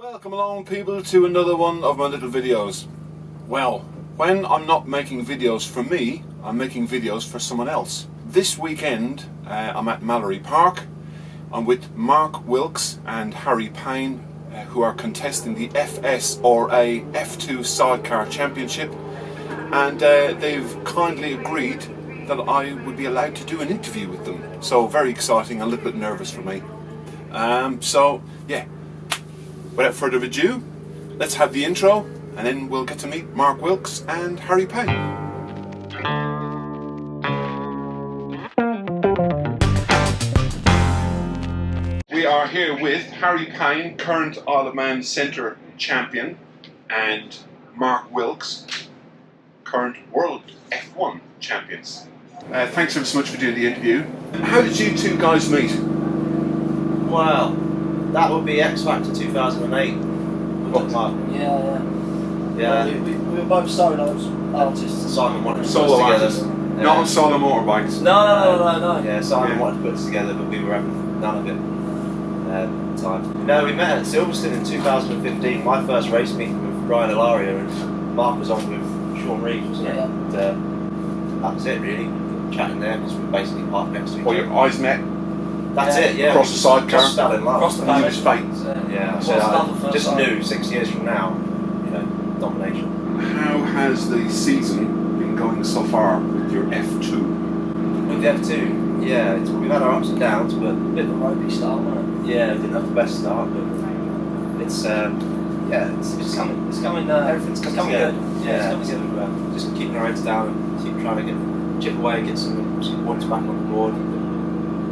Welcome along people to another one of my little videos. Well, when I'm not making videos for me, I'm making videos for someone else. This weekend I'm at Mallory Park. I'm with Mark Wilkes and Harry Payne, who are contesting the FSRA F2 Sidecar Championship, and they've kindly agreed that I would be allowed to do an interview with them. So very exciting, a little bit nervous for me. So yeah, without further ado, let's have the intro and then we'll get to meet Mark Wilkes and Harry Payne. We are here with Harry Payne, current Isle of Man Centre champion, and Mark Wilkes, current World F1 champions. Thanks ever so much for doing the interview. How did you two guys meet? Wow, that would be X Factor 2008. Yeah. We were both solos artists. Simon wanted to put Solo us artists, together. not on solo motorbikes. No. Yeah, Simon wanted to put us together, but we were having none of it at the time. No, we met at Silverstone in 2015. My first race meeting with Ryan Ilaria, and Mark was on with Sean Reeves, wasn't it? Yeah. And that was it really. Chatting there because we were basically parked next to each Or other. your eyes met That's it, yeah. across the sidecar. Just fell in love. Across the and it was fate. Yeah, It so was love at I first just sight. knew 6 years from now, you know, domination. How has the season been going so far with your F2? With the F2, yeah, we've had our ups and downs, but A bit of a ropey start, wasn't yeah, we didn't have the best start, but it's It's coming. everything's it's coming coming together. good. Yeah, It's coming good. just keeping our heads down and keep trying to chip away, get some points back on the board.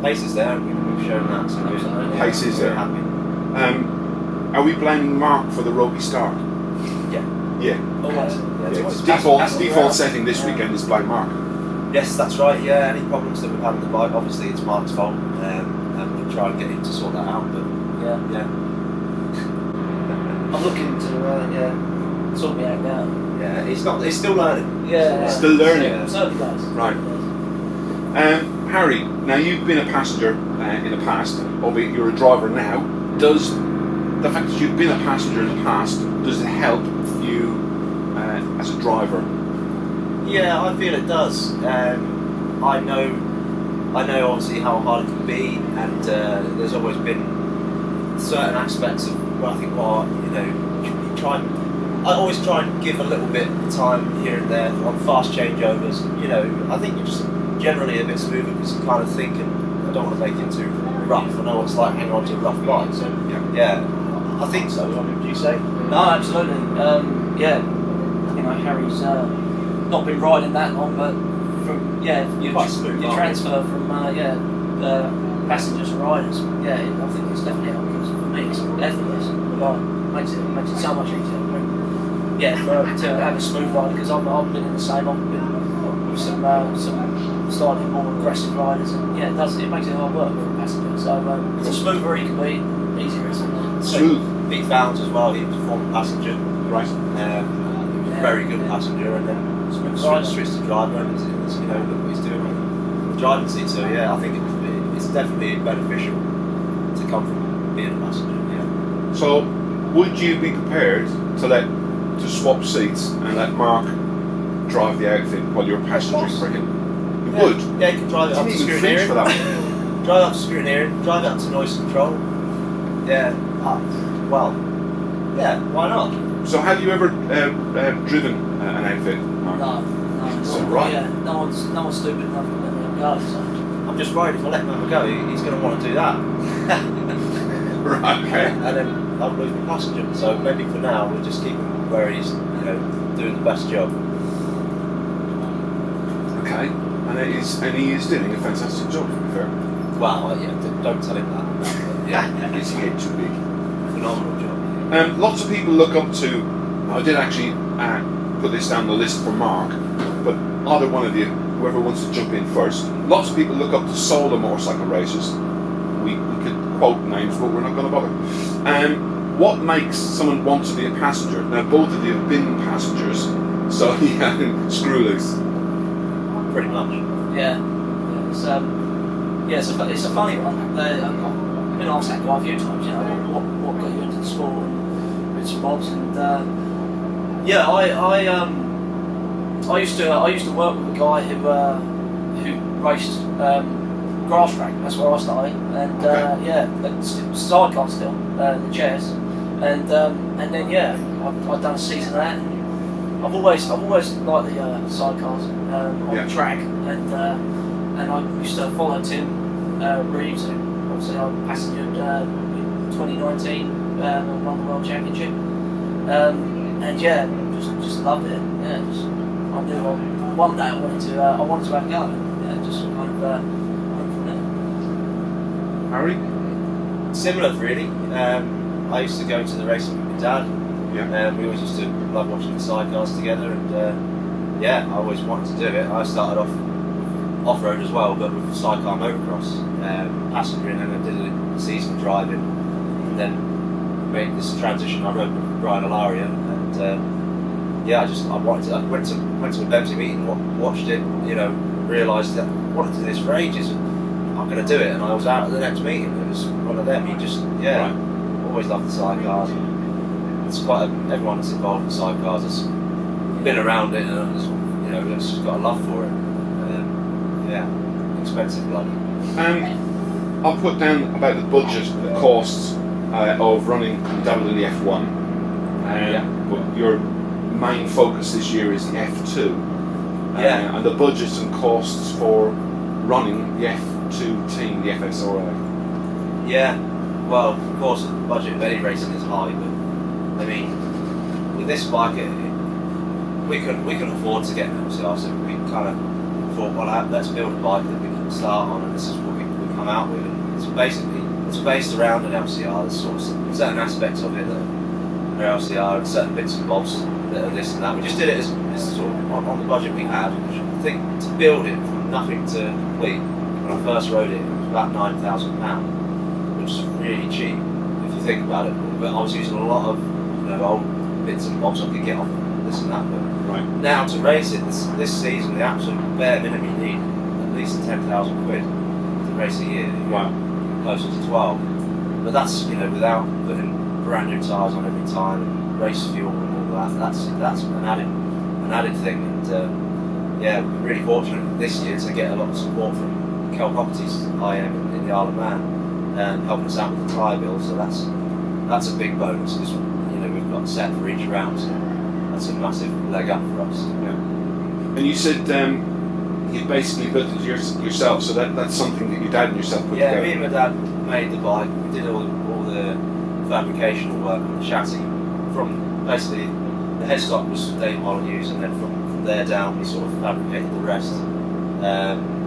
Pace is there, and we've shown that, so Absolutely. Pace is we're there. happy. Are we blaming Mark for the ropey start? Yeah. Yeah. Always. Yeah, it's It's always default setting this weekend is blame Mark. Yes, that's right. Yeah, any problems that we've had on the bike, obviously it's Mark's fault, and we'll try and get him to sort that out. But Yeah. I'm looking to sort me out now. yeah, he's still learning. Yeah. Still learning. Yeah. It's early days. Right. Harry, now you've been a passenger in the past, albeit you're a driver now. Does the fact that you've been a passenger in the past, does it help you as a driver? Yeah, I feel it does. I know obviously how hard it can be, and there's always been certain aspects of where I think, I always try and give a little bit of time here and there on fast changeovers. You know, I think you're just generally a bit smoother because you're kind of thinking, I don't want to make it too rough. I know what it's like hanging on to a rough bike. So yeah, I think so. I mean, would you say? No, absolutely. Harry's not been riding that long, but you Quite smooth, you aren't transfer from passengers to riders. Yeah, I think it's definitely helpful. For me, it's effortless. Makes it so much easier. To have a smooth ride, because I've been in the same. I've been with some slightly more aggressive riders, and it makes it hard work for a passenger. So the smoother he can be, easier it's. Smooth. Pete Founds as well. He was a former passenger. Right. Very good passenger, and then switched to driver, and look what he's doing on the driving seat. So yeah, I think it's definitely beneficial to come from being a passenger. Yeah. So, would you be prepared to swap seats and let Mark drive the outfit while you're passengering for him? You would? Yeah, you can drive it up to He's screw in French nearing. for that. Drive up to screw nearing. Drive it up to noise control. Yeah. Yeah. Why not? So, have you ever driven an outfit, Mark? No, So, right. Yeah, no one's stupid enough to let him go. So. I'm just worried if I let him have a go, he's going to want to do that. Right, okay. And then I'll lose my passenger. So maybe for now we'll just keep him where he's, doing the best job. Okay. And he is doing a fantastic job, to be fair. Well, yeah, don't tell him that. Yeah, Is he getting too big? phenomenal job. Lots of people look up to. I did actually put this down the list for Mark, but either one of you, whoever wants to jump in first. Lots of people look up to solo motorcycle racers. We could quote names, but we're not going to bother. What makes someone want to be a passenger? Now, both of you have been passengers, so screw loose. Pretty much. Yeah. It's a funny one. I've been asked that quite a few times. What got you into the sport? bobs, and yeah, I used to work with a guy who raced grass track. That's where I started, and yeah, sidecar still, the chairs, and then yeah, I've done a season of that. And I've always liked the sidecars on the track, and I used to follow Tim Reeves, who obviously I passengered in 2019 and won the World Championship, and yeah, just loved it. Yeah, I knew one day I wanted to have a go, and yeah, just kind of went from there. Harry? Similar, really. I used to go to the racing with my dad. Yeah. We always used to love watching the sidecars together, and yeah, I always wanted to do it. I started off off-road as well, but with sidecar motocross, passengering, and I did a season driving, and then made this transition. I rode with Brian Alaria, and yeah, I went to a Bemsy meeting, watched it, you know, realised that I wanted to do this for ages. I'm going to do it, and I was out at the next meeting. It was one of them. You just always loved the sidecars. It's quite everyone that's involved in sidecars has been around it, and you know, it's just got a love for it. Yeah, expensive blood. I'll put down about the budget, the costs of running and dabbling in the F1. But your main focus this year is the F2. And the budgets and costs for running the F2 team, the FSRA. Yeah, well, of course, the budget of any racing is high, but I mean, with this bike, we couldn't afford to get an LCR, so we kind of thought, well, let's build a bike that we can start on, and this is what we come out with. And it's based around an LCR. There's sort of certain aspects of it that are LCR, and certain bits and bobs that are this and that. We just did it as sort of on the budget we had. Which I think to build it from nothing to complete, when I first rode it, it was about £9,000, which is really cheap if you think about it. But I was using a lot of old bits and bobs I could get off this and that. But now to race it this season, the absolute bare minimum you need at least £10,000 to race a year. Wow. Closer to 12. But that's without putting brand new tyres on every time and race fuel and all that. That's an added thing. And yeah, we're really fortunate this year to get a lot of support from Kel Properties IM in the Isle of Man, helping us out with the tyre bill. So that's a big bonus, because we've got set for each round. So that's a massive leg up for us. Yeah. And you said you basically built it yourself, so that's something that your dad and yourself put together. Yeah, me and my dad made the bike. We did all the fabrication work on the chassis. From basically the headstock was Dave Molyneux's, and then from there down we sort of fabricated the rest.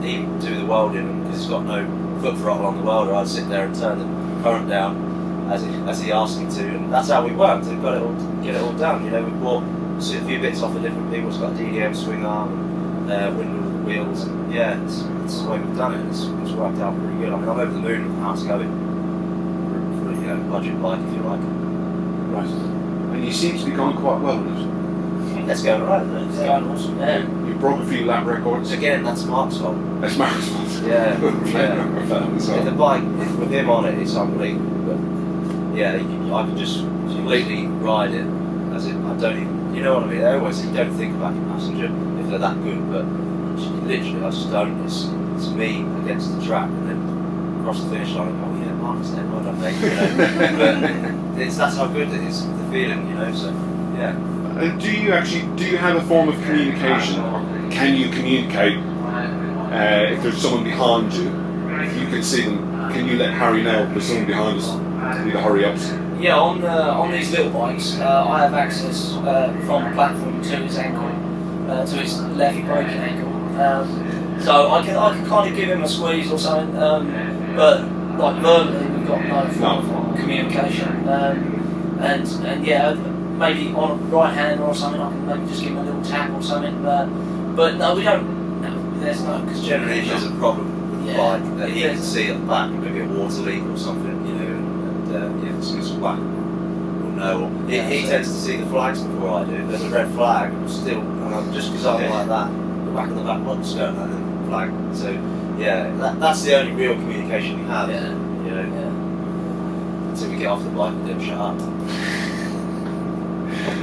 He would do the welding, because it's got no foot throttle on the welder. I'd sit there and turn the current down as he asked me to, and that's how we worked. We get it all done. We bought a few bits off of different people. It's got a DDM swing arm, and windmill wheels, and yeah, it's the way we've done it. It's worked out pretty good. I mean, I'm over the moon with how it's going for a budget bike, if you like. Right. And you seem to be going quite well with it. Let's go right. It's going awesome. Yeah. You broke a few lap records. Again, that's Mark's fault. That's Mark's fault. Yeah. Yeah. The bike, with him on it, it's unbelievable. But yeah, I can just completely ride it as if I don't even. You know what I mean? They always say you don't think about your passenger if they're that good, but literally I just don't. It's me against the track, and then across the finish line. Oh yeah, Mark's there. Well done, mate. But that's how good it is. The feeling, So yeah. And do you have a form of communication? Can you communicate if there's someone behind you? If you can see them, can you let Harry know there's someone behind us? Need to hurry up. Yeah, on these little bikes, I have access from the platform to his ankle, to his left braking ankle. So I can kind of give him a squeeze or something, but like verbally we've got no form of communication. And yeah, maybe on a right hand or something, I can maybe just give him a little tap or something. But no, we don't. No, there's no. Because generally, if there's a problem with the bike, then he can see at the back, maybe a water leak or something, yeah, it's just whack. We'll know. He tends to see the flags before I do. If there's a red flag, still, just because I'm like that, the back of the back button's going and then flag. So yeah, that's the only real communication we have. Yeah. Until we get off the bike and then shut up.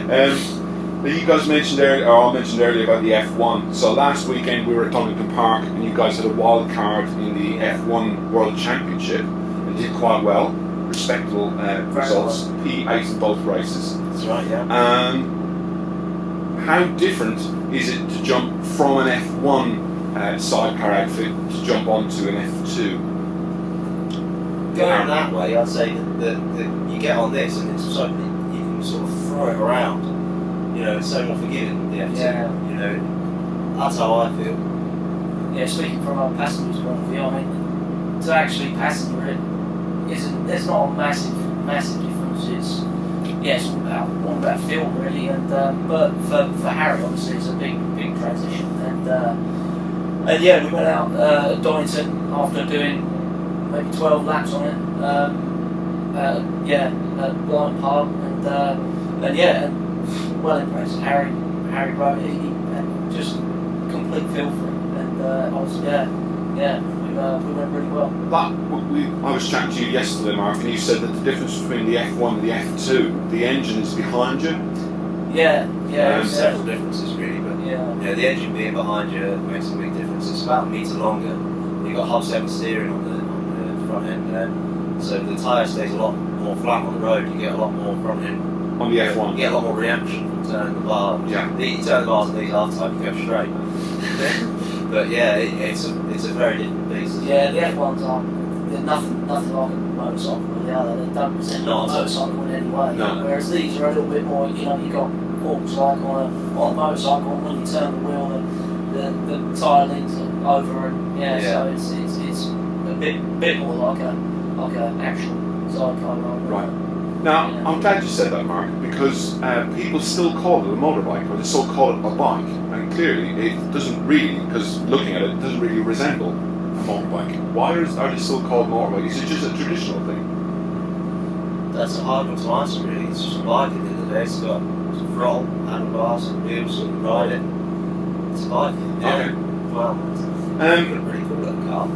You guys mentioned earlier, or I mentioned earlier about the F1. So last weekend we were at Donington Park, and you guys had a wild card in the F1 World Championship and did quite well. Respectable results. Well. P8 in both races. That's right, yeah. How different is it to jump from an F1 sidecar outfit to jump onto an F2? Going that way, I'd say that you get on this and it's so you can sort of throw it around. You know, it's so more forgiving, the F2. Yeah. You know, that's how I feel. Yeah, speaking from a passenger's point of view, I mean, to actually passenger it there's not a massive difference. It's all about feel really, and but for Harry obviously it's a big transition, and yeah, we went out at Donington after doing maybe 12 laps on it, at Blind Park, and well impressed. Harry rode it, he had just complete feel for it, and we went really well. I was chatting to you yesterday, Mark, and you said that the difference between the F1 and the F2, the engine is behind you. There's several differences really, but the engine being behind you makes a big difference. It's about a metre longer. You've got hub 7 steering on the front end, so the tyre stays a lot more flat on the road. You get a lot more front end. On the F1? You get a lot more reaction from turning the bar. Yeah. You turn the bars on these half time, you go straight. But yeah, it's a very different beast. Yeah, the F1s they're nothing like a motorcycle really, are they? They don't present like a motorcycle in any way. No. Whereas these are a little bit more, you got forks like on a motorcycle, and when you turn the wheel, the tyre leans over, and so it's a bit more like a actual sidecar. Right. Now, I'm glad you said that, Mark, because people still call it a motorbike, or they still call it a bike, and clearly it doesn't really, because looking at it, it doesn't really resemble a motorbike. Why are they still called motorbike? Is it just a traditional thing? That's a hard one to answer really. It's just a bike at the end of the day. It's got throttle, handlebars, and wheels, so you can ride it. It's a bike. Yeah. Okay. Well, pretty cool little car.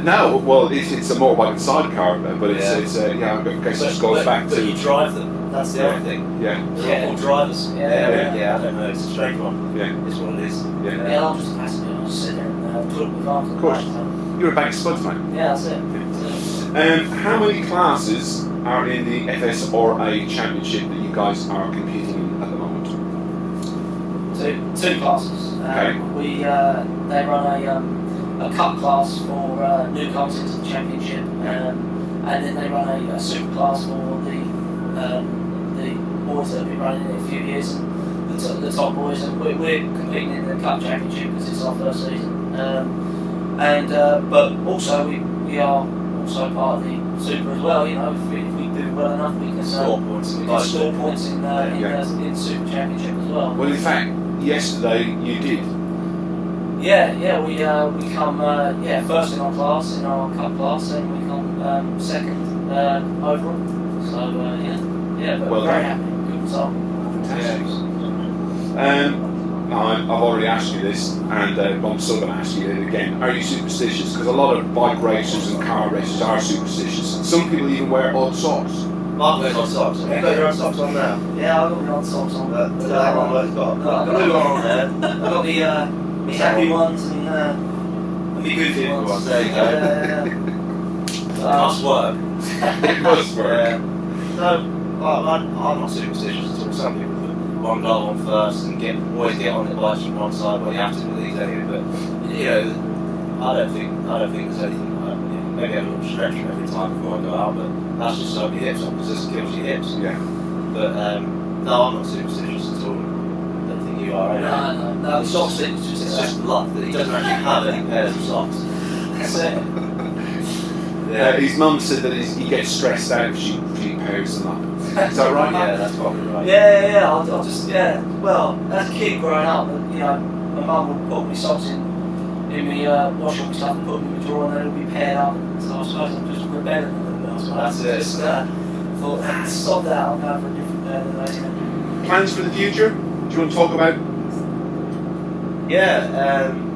No, well, it's a motorbike and sidecar, but it's I guess it just goes back but to. you drive them. That's the other thing. Yeah. They're all drivers. Yeah, I don't know. It's a strange one. Yeah. It's what it is. Yeah, I'm just a passenger. I'll just sit there and twiddle my thumbs. Of course. You're a bank spuds, mate. Yeah, that's it. How many classes are in the FSRA Championship that you guys are competing in at the moment? Two classes. Okay. They run a cup class for newcomers into the championship, and then they run a super class for the boys that have been running it a few years, the top boys, and we're competing in the cup championship because it's our first season. But also we are also part of the super as well. If we do well enough, we can score points. We can score points in the super championship as well. Well, in fact, yesterday you did. We come first in our class, in our cup class, and we come second overall. So but well very done. happy. Good result. Fantastic. I've already asked you this, and I'm still going to ask you it again. Are you superstitious? Because a lot of bike racers and car racers are superstitious. Some people even wear odd socks. Mark wears odd socks. Have you got your own socks on now? Yeah, I've got my odd socks on. That one works got. I've got blue one on there. I've got the happy ones and the goofy ones. There you go. It must work. It must work. No, I'm not superstitious at all. Some people put one glove on first and always get on the bikes from one side. Well, you have to with these anyway. But I don't think there's anything. Maybe have a little stretch every time before I go out, but that's just so your hips up because this kills your hips. Yeah. But no, I'm not superstitious at all. I don't think you are. No, the socks thing's just It's just luck that he doesn't actually have any pairs of socks. That's it. His mum said that he gets stressed out if she pairs them up. Is that right? Yeah, that's probably right. Yeah. I'll just Well, as a kid growing up, my mum would put me socks in me wash all my stuff and put them in the drawer, and then it would be paired up. So I suppose I'm just rebelling a little bit. That's it. Just thought, stop that. I'll go for a different pair than that. Plans for the future? Do you want to talk about?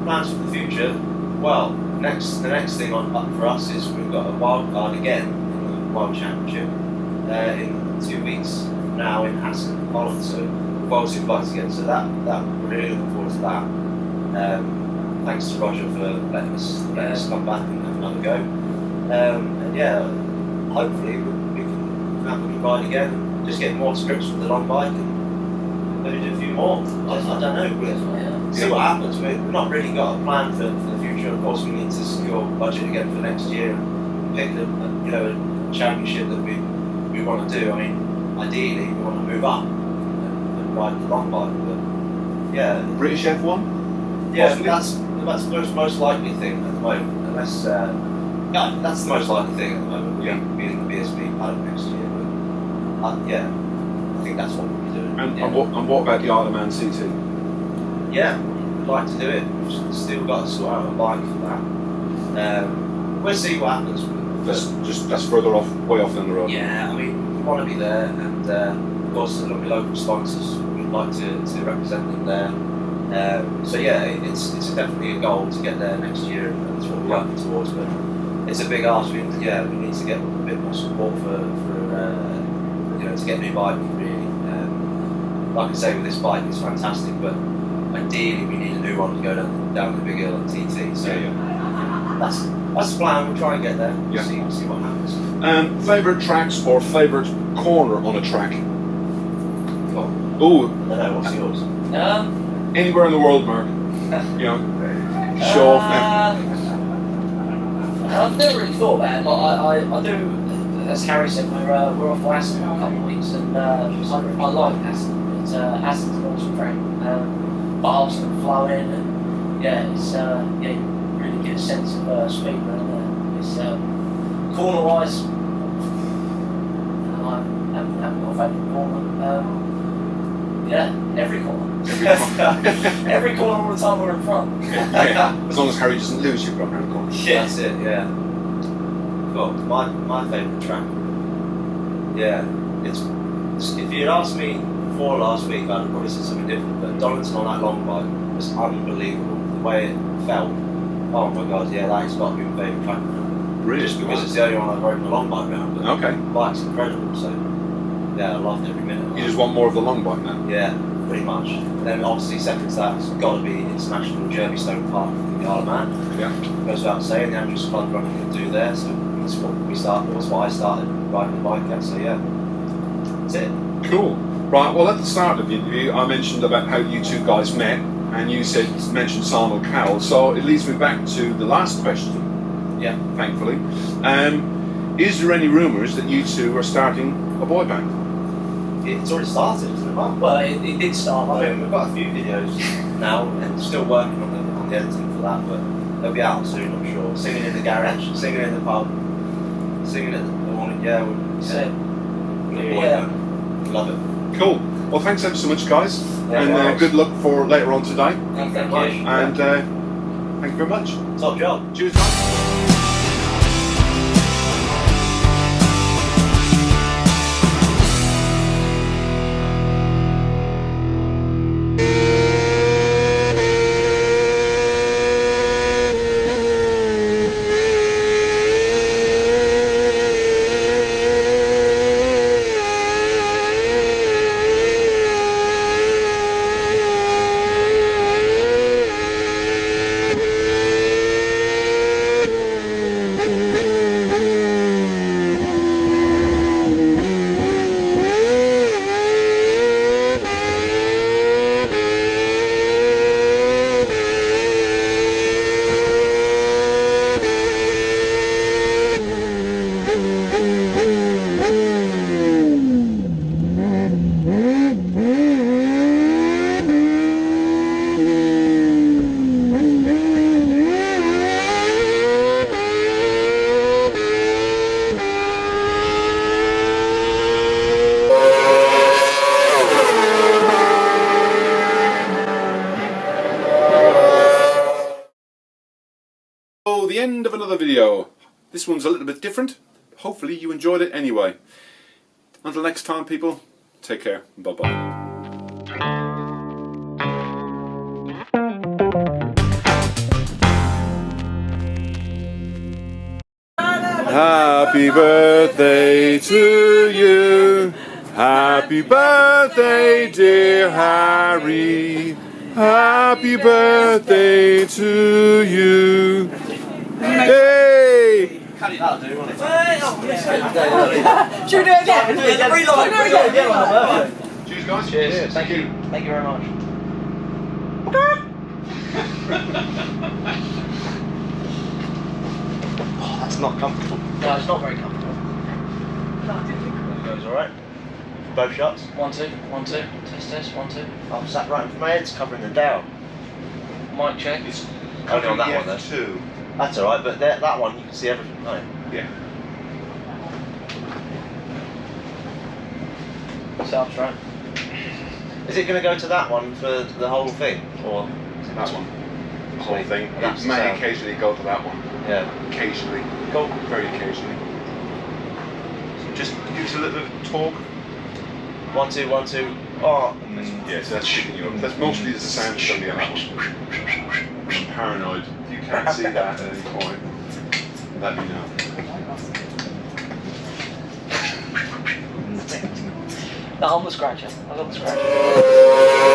Plans for the future. Well, the next thing up for us is we've got a wild card again in the World Championship in 2 weeks now in Aston and Holland, so we've obviously invited again. So that we're really looking forward to that. Thanks to Roger for letting us come back and have another go. And yeah, hopefully we can have a good ride again and just get more scripts for the long bike and maybe do a few more. I don't know. We'll see what happens. We've not really got a plan for the future. Of course, we need to secure budget again for next year and pick a championship that we want to do. I mean, ideally we want to move up and ride the long bike. But yeah, British F1? Yeah, Possibly? that's the most likely thing at the moment. Unless that's the most likely thing at the moment. Being the BSB pilot next year. But yeah, I think that's what we'll be doing. And what about the Isle of Man CT? Yeah, we'd like to do it. We've still got to sort out a bike for that. We'll see what happens. That's further off, way off down the road. Yeah, I mean, we want to be there, and of course, there'll be local sponsors. We'd like to represent them there. So yeah, it's definitely a goal to get there next year, and that's what we're working towards. But it's a big ask. We need to get a bit more support for to get a new bike. Really, like I say, with this bike, it's fantastic, but ideally we need a new one to go down the big hill on TT. So that's the plan. We'll try and get there. Yeah. See what happens. Favourite tracks or favourite corner on a track? Cool. Oh, I don't know. What's yours? anywhere in the world, Mark. You know, show off now. I've never really thought about it, but I do. As Harry said, we're off to Aston in a couple of weeks, and I like Aston. It's Aston's an awesome track, fast and flowing, and yeah, it's you really get a sense of speed around there. It's corner-wise, I haven't got a favourite corner. Yeah, every corner. Every corner all the time we're in front. Yeah, as long as Harry doesn't lose you from around the corner. Yeah, that's it. Yeah. Well, my favourite track. Yeah, it's if you'd asked me before last week, I'd have probably said something different. But Donington on that long bike was unbelievable. The way it felt. Oh my god, yeah, that has got to be my favourite track. Really? Just because it's the only one I've ridden a long bike round. But Okay. the bike's incredible. So yeah, I loved every minute. You just want more of the long bike now? Yeah, pretty much. And then obviously second to that, it's got to be International Jermystone Park in the Isle of Man. Yeah. Goes without saying, the Andrews Flood running can do there, so that's what we started. That's what I started riding the bike at. So yeah, that's it. Cool. Right. Well, at the start of the interview, I mentioned about how you two guys met, and you mentioned Samuel Cowell. So it leads me back to the last question. Yeah. Thankfully, is there any rumours that you two are starting a boy band? It's already started, isn't it, Mark? Well, it did start. I mean, we've got a few videos now, and still working on the editing for that, but they'll be out soon, I'm sure. Singing in the garage, singing in the pub, singing at the morning. Yeah, love it. Cool. Well, thanks ever so much, guys, Yeah, and good luck for later on today. Thank you very much. And thank you very much. Top job. Cheers, guys. The end of another video. This one's a little bit different. Hopefully you enjoyed it anyway. Until next time, people, take care. Bye bye. Happy birthday to you. Happy birthday, dear Harry. Happy birthday to you. Hey! That'll do, won't it? Should we do it again? Reload. Cheers, guys. Cheers. Thank you. Thank you very much. Oh, that's not comfortable. No, it's not very comfortable. Goes alright. Both shots. 1, 2, 1, 2. Test, 1, 2. I'm sat right in front of my head's covering the down. Mic check. Only on that one though. F2. That's alright, but that one you can see everything, right? Yeah. Sounds right. Is it going to go to that one for the whole thing, or That one. The whole Sweet. thing. That's It the may sound. occasionally go to that one. yeah? Occasionally. Cool. Very occasionally. Just use a little bit of talk. 1, 2, 1, 2. Oh, Yes, that's picking you up. That's mostly the sound that's going to be on that one. I'm paranoid. If you can't see that at any point, let me know. No, I'm the scratcher. I love the scratcher.